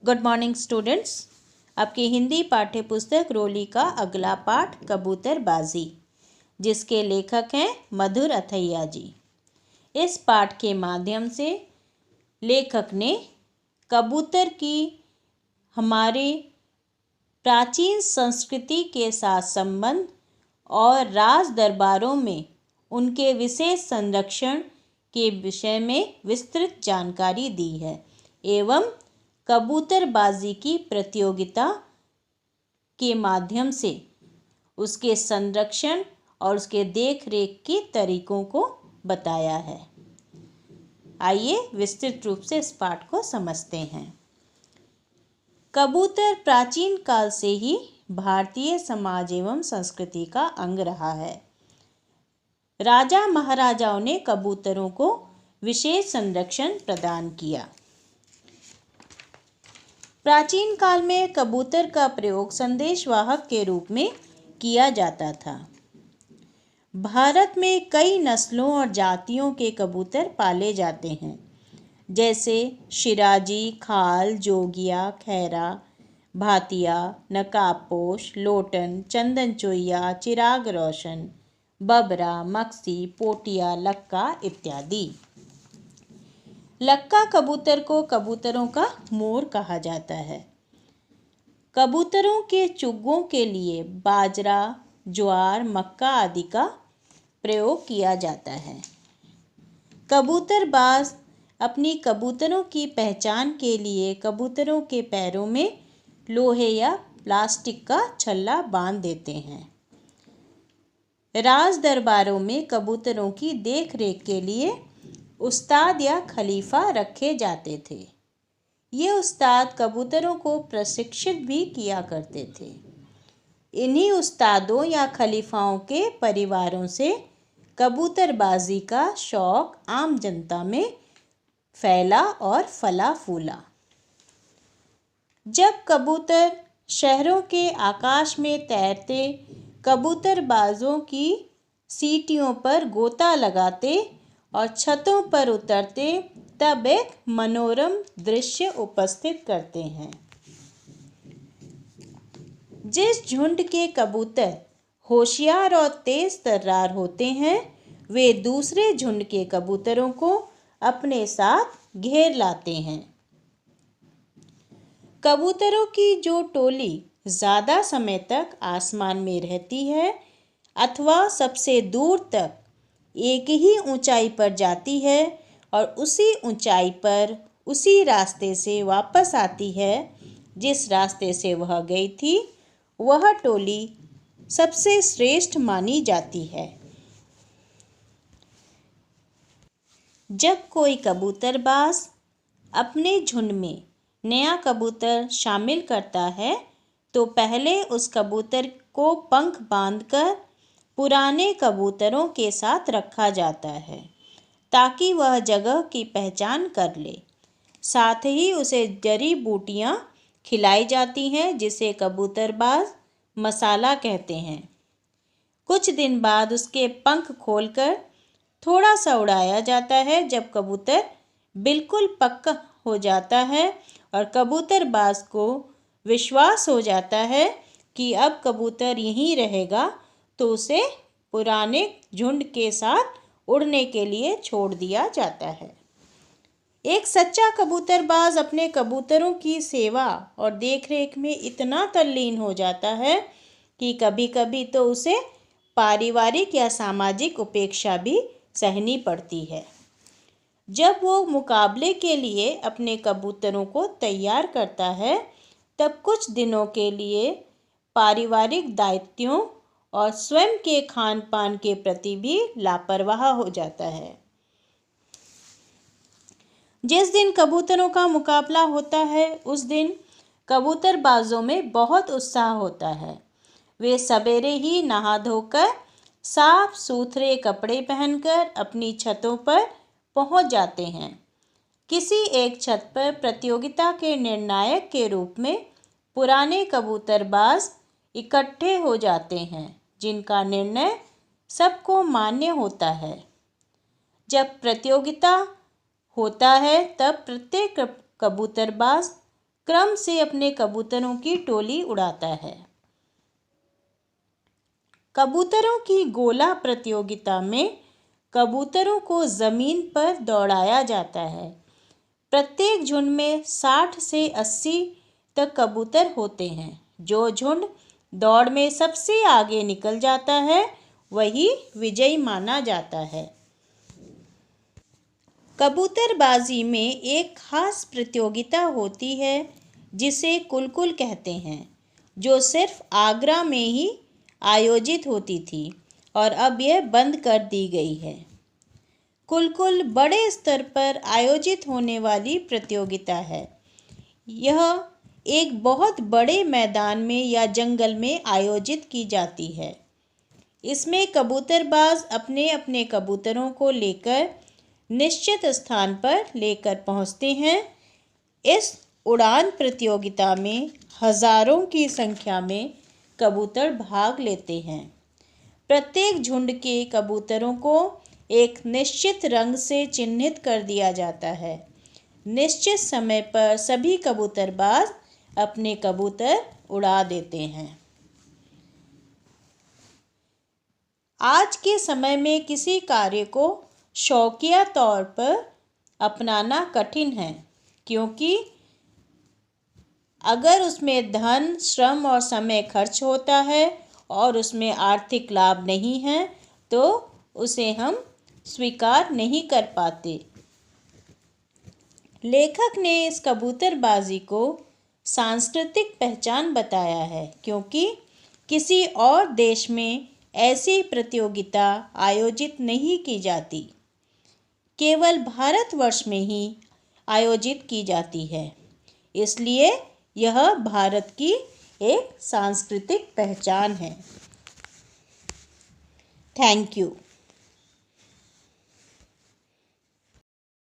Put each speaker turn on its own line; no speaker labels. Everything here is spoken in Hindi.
Good morning students. आपकी हिंदी पाठ्य पुस्तक रोली का अगला पाठ कबूतरबाजी, जिसके लेखक हैं मधुर अथैया जी। इस पाठ के माध्यम से लेखक ने कबूतर की हमारे प्राचीन संस्कृति के साथ संबंध और राज दरबारों में उनके विशेष संरक्षण के विषय में विस्तृत जानकारी दी है एवं कबूतरबाजी की प्रतियोगिता के माध्यम से उसके संरक्षण और उसके देख रेख के तरीकों को बताया है। आइए विस्तृत रूप से इस पाठ को समझते हैं। कबूतर प्राचीन काल से ही भारतीय समाज एवं संस्कृति का अंग रहा है। राजा महाराजाओं ने कबूतरों को विशेष संरक्षण प्रदान किया। प्राचीन काल में कबूतर का प्रयोग संदेशवाहक के रूप में किया जाता था। भारत में कई नस्लों और जातियों के कबूतर पाले जाते हैं, जैसे शिराजी, खाल, जोगिया, खैरा, भातिया, नकाबपोश, लोटन, चंदनचोइया, चिराग रोशन, बबरा, मक्सी, पोटिया, लक्का इत्यादि। लक्का कबूतर को कबूतरों का मोर कहा जाता है। कबूतरों के चुग्गों के लिए बाजरा, ज्वार, मक्का आदि का प्रयोग किया जाता है। कबूतरबाज अपनी कबूतरों की पहचान के लिए कबूतरों के पैरों में लोहे या प्लास्टिक का छल्ला बांध देते हैं। राज दरबारों में कबूतरों की देख रेख के लिए उस्ताद या खलीफा रखे जाते थे। ये उस्ताद कबूतरों को प्रशिक्षित भी किया करते थे। इन्हीं उस्तादों या खलीफाओं के परिवारों से कबूतरबाजी का शौक आम जनता में फैला और फला फूला। जब कबूतर शहरों के आकाश में तैरते कबूतरबाजों की सीटियों पर गोता लगाते और छतों पर उतरते, तब एक मनोरम दृश्य उपस्थित करते हैं। जिस झुंड के कबूतर होशियार और तेज तर्रार होते हैं, वे दूसरे झुंड के कबूतरों को अपने साथ घेर लाते हैं। कबूतरों की जो टोली ज़्यादा समय तक आसमान में रहती है अथवा सबसे दूर तक एक ही ऊंचाई पर जाती है और उसी ऊंचाई पर उसी रास्ते से वापस आती है जिस रास्ते से वह गई थी, वह टोली सबसे श्रेष्ठ मानी जाती है। जब कोई कबूतरबाज अपने झुंड में नया कबूतर शामिल करता है तो पहले उस कबूतर को पंख बांधकर पुराने कबूतरों के साथ रखा जाता है ताकि वह जगह की पहचान कर ले। साथ ही उसे जड़ी बूटियाँ खिलाई जाती हैं जिसे कबूतरबाज मसाला कहते हैं। कुछ दिन बाद उसके पंख खोलकर थोड़ा सा उड़ाया जाता है। जब कबूतर बिल्कुल पक्का हो जाता है और कबूतरबाज को विश्वास हो जाता है कि अब कबूतर यहीं रहेगा, तो उसे पुराने झुंड के साथ उड़ने के लिए छोड़ दिया जाता है। एक सच्चा कबूतरबाज अपने कबूतरों की सेवा और देखरेख में इतना तल्लीन हो जाता है कि कभी कभी तो उसे पारिवारिक या सामाजिक उपेक्षा भी सहनी पड़ती है। जब वो मुकाबले के लिए अपने कबूतरों को तैयार करता है, तब कुछ दिनों के लिए पारिवारिक दायित्वों और स्वयं के खान पान के प्रति भी लापरवाह हो जाता है। जिस दिन कबूतरों का मुकाबला होता है उस दिन कबूतरबाजों में बहुत उत्साह होता है। वे सवेरे ही नहा धोकर साफ सुथरे कपड़े पहनकर अपनी छतों पर पहुंच जाते हैं। किसी एक छत पर प्रतियोगिता के निर्णायक के रूप में पुराने कबूतरबाज इकट्ठे हो जाते हैं, जिनका निर्णय सबको मान्य होता है। जब प्रतियोगिता होता है तब प्रत्येक कबूतरबाज क्रम से अपने कबूतरों की टोली उड़ाता है। कबूतरों की गोला प्रतियोगिता में कबूतरों को ज़मीन पर दौड़ाया जाता है। प्रत्येक झुंड में 60 से 80 तक कबूतर होते हैं। जो झुंड दौड़ में सबसे आगे निकल जाता है वही विजयी माना जाता है। कबूतरबाजी में एक खास प्रतियोगिता होती है जिसे कुलकुल कहते हैं, जो सिर्फ आगरा में ही आयोजित होती थी और अब यह बंद कर दी गई है। कुलकुल बड़े स्तर पर आयोजित होने वाली प्रतियोगिता है। यह एक बहुत बड़े मैदान में या जंगल में आयोजित की जाती है। इसमें कबूतरबाज अपने अपने कबूतरों को लेकर निश्चित स्थान पर लेकर पहुंचते हैं। इस उड़ान प्रतियोगिता में हजारों की संख्या में कबूतर भाग लेते हैं। प्रत्येक झुंड के कबूतरों को एक निश्चित रंग से चिन्हित कर दिया जाता है। निश्चित समय पर सभी कबूतरबाज अपने कबूतर उड़ा देते हैं। आज के समय में किसी कार्य को शौकिया तौर पर अपनाना कठिन है, क्योंकि अगर उसमें धन, श्रम और समय खर्च होता है और उसमें आर्थिक लाभ नहीं है तो उसे हम स्वीकार नहीं कर पाते। लेखक ने इस कबूतरबाजी को सांस्कृतिक पहचान बताया है, क्योंकि किसी और देश में ऐसी प्रतियोगिता आयोजित नहीं की जाती, केवल भारतवर्ष में ही आयोजित की जाती है। इसलिए यह भारत की एक सांस्कृतिक पहचान है। Thank you.